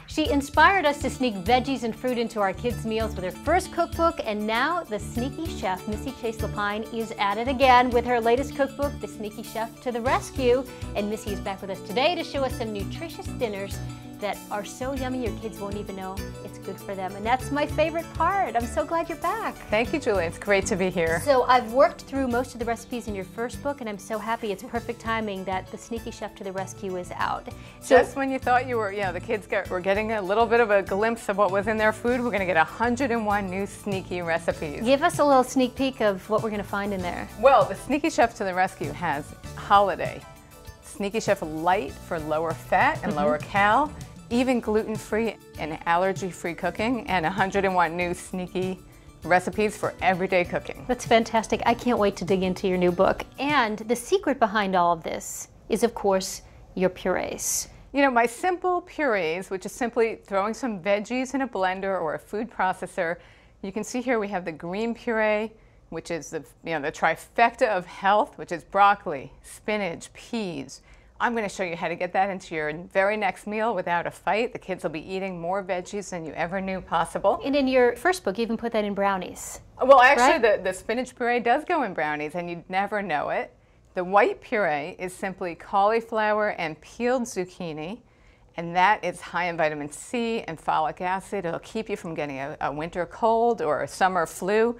She inspired us to sneak veggies and fruit into our kids' meals with her first cookbook, and now the sneaky chef, Missy Chase Lapine, is at it again with her latest cookbook, The Sneaky Chef to the Rescue. And Missy is back with us today to show us some nutritious dinners that are so yummy your kids won't even know it's good for them. And that's my favorite part. I'm so glad you're back. Thank you, Julie. It's great to be here. So I've worked through most of the recipes in your first book, and I'm so happy it's perfect timing that The Sneaky Chef to the Rescue is out. So just when you thought you were, the kids were getting a little bit of a glimpse of what was in their food, we're going to get 101 new sneaky recipes. Give us a little sneak peek of what we're going to find in there. Well, The Sneaky Chef to the Rescue has holiday, Sneaky Chef Light for lower fat and lower cal, even gluten-free and allergy-free cooking, and 101 new sneaky recipes for everyday cooking. That's fantastic. I can't wait to dig into your new book. And the secret behind all of this is, of course, your purees. You know, my simple purees, which is simply throwing some veggies in a blender or a food processor. You can see here we have the green puree, which is the trifecta of health, which is broccoli, spinach, peas. I'm going to show you how to get that into your very next meal without a fight. The kids will be eating more veggies than you ever knew possible. And in your first book, you even put that in brownies. Well, actually, right? the spinach puree does go in brownies, and you'd never know it. The white puree is simply cauliflower and peeled zucchini, and that is high in vitamin C and folic acid. It'll keep you from getting a winter cold or a summer flu.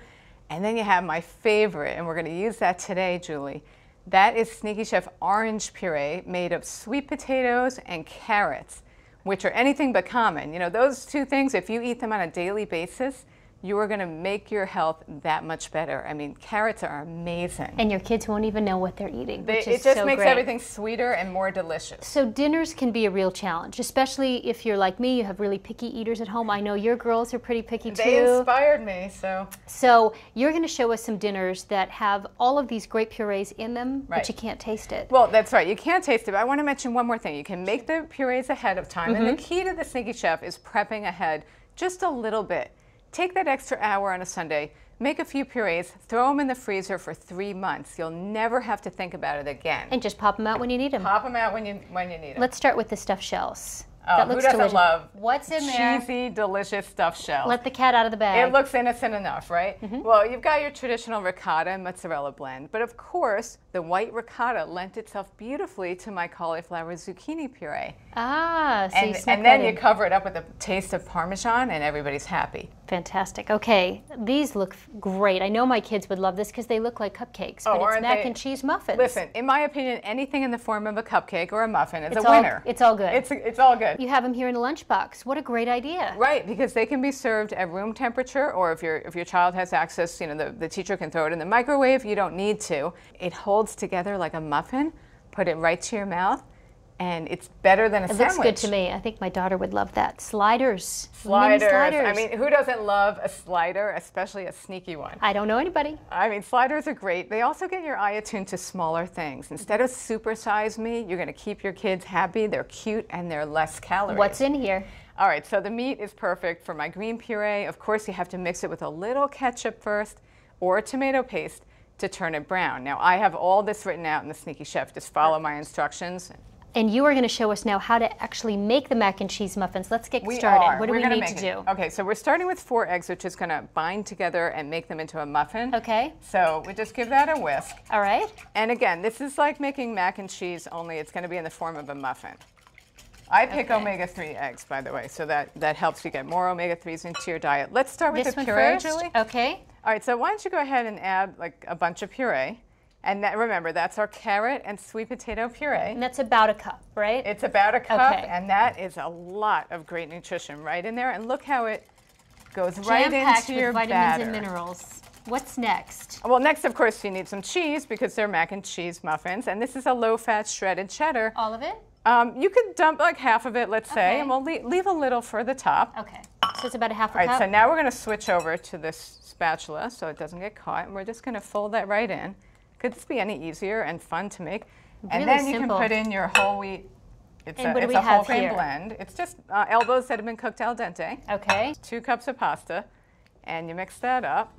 And then you have my favorite, and we're going to use that today, Julie. That is Sneaky Chef orange puree made of sweet potatoes and carrots, which are anything but common. You know, those two things, if you eat them on a daily basis, you are going to make your health that much better. I mean, carrots are amazing. And your kids won't even know what they're eating, which is It just so makes great. everything sweeter and more delicious. So dinners can be a real challenge, especially if you're like me, you have really picky eaters at home. I know your girls are pretty picky too. They inspired me, so. So you're going to show us some dinners that have all of these great purees in them, right. but you can't taste it. Well, that's right. You can't taste it, but I want to mention one more thing. You can make the purees ahead of time, and the key to the Sneaky Chef is prepping ahead just a little bit. Take that extra hour on a Sunday, make a few purees, throw them in the freezer for 3 months. You'll never have to think about it again. And just pop them out when you need them. Pop them out when you need them. Let's start with the stuffed shells. Oh, that looks who doesn't delicious. love what's in there? Cheesy, delicious stuffed shells. Let the cat out of the bag. It looks innocent enough, right? Well, you've got your traditional ricotta and mozzarella blend, but of course, the white ricotta lent itself beautifully to my cauliflower zucchini puree. Ah, so and then you cover it up with a taste of Parmesan, and everybody's happy. Fantastic. Okay, these look great. I know my kids would love this because they look like cupcakes, but it's mac and cheese muffins. Listen, in my opinion, anything in the form of a cupcake or a muffin is a winner. It's all good. It's all good. You have them here in a lunchbox. What a great idea. Right, because they can be served at room temperature, or if your child has access, the teacher can throw it in the microwave. You don't need to. It holds together like a muffin. Put it right to your mouth, and it's better than a sandwich. It looks good to me. I think my daughter would love that. Sliders. Sliders. Mini sliders. I mean, who doesn't love a slider, especially a sneaky one? I don't know anybody. I mean, sliders are great. They also get your eye attuned to smaller things. Instead of supersize me, you're going to keep your kids happy. They're cute and they're less calories. What's in here? All right, so the meat is perfect for my green puree. Of course, you have to mix it with a little ketchup first or tomato paste to turn it brown. Now, I have all this written out in the Sneaky Chef. Just follow my instructions. And you are going to show us now how to actually make the mac and cheese muffins. Let's get started. What do we need to do? Okay, so we're starting with 4 eggs, which is going to bind together and make them into a muffin. Okay. So we just give that a whisk. All right. And again, this is like making mac and cheese, only it's going to be in the form of a muffin. I pick omega-3 eggs, by the way, so that helps you get more omega-3s into your diet. Let's start with the puree, Julie. Okay. All right, so why don't you go ahead and add like a bunch of puree. And remember, that's our carrot and sweet potato puree. And that's about a cup, right? It's about a cup, and that is a lot of great nutrition right in there. And look how it goes right into your with vitamins batter. and minerals. What's next? Well, next, of course, you need some cheese because they're mac and cheese muffins. And this is a low-fat shredded cheddar. All of it? You could dump like half of it, let's say, and we'll leave a little for the top. Okay. So it's about a half a cup. All right, cup? so now we're going to switch over to this spatula so it doesn't get caught. And we're just going to fold that right in. Could this be any easier and fun to make? And then you can put in your whole wheat. It's a whole grain blend. It's just elbows that have been cooked al dente. Okay. 2 cups of pasta, and you mix that up.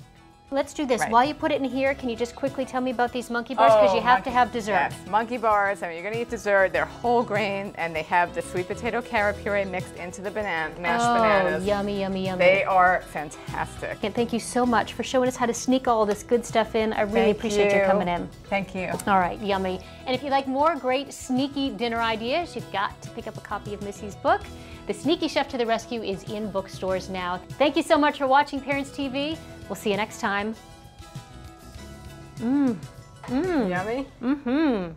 Let's do this. Right. While you put it in here, can you just quickly tell me about these monkey bars? Because you have to have dessert. Yes, monkey bars. I mean, you're going to eat dessert. They're whole grain, and they have the sweet potato carrot puree mixed into the mashed bananas. Yummy, yummy, yummy. They are fantastic. And thank you so much for showing us how to sneak all this good stuff in. I really appreciate you coming in. Thank you. All right, yummy. And if you like more great sneaky dinner ideas, you've got to pick up a copy of Missy's book. The Sneaky Chef to the Rescue is in bookstores now. Thank you so much for watching Parents TV. We'll see you next time. Yummy? Mm-hmm.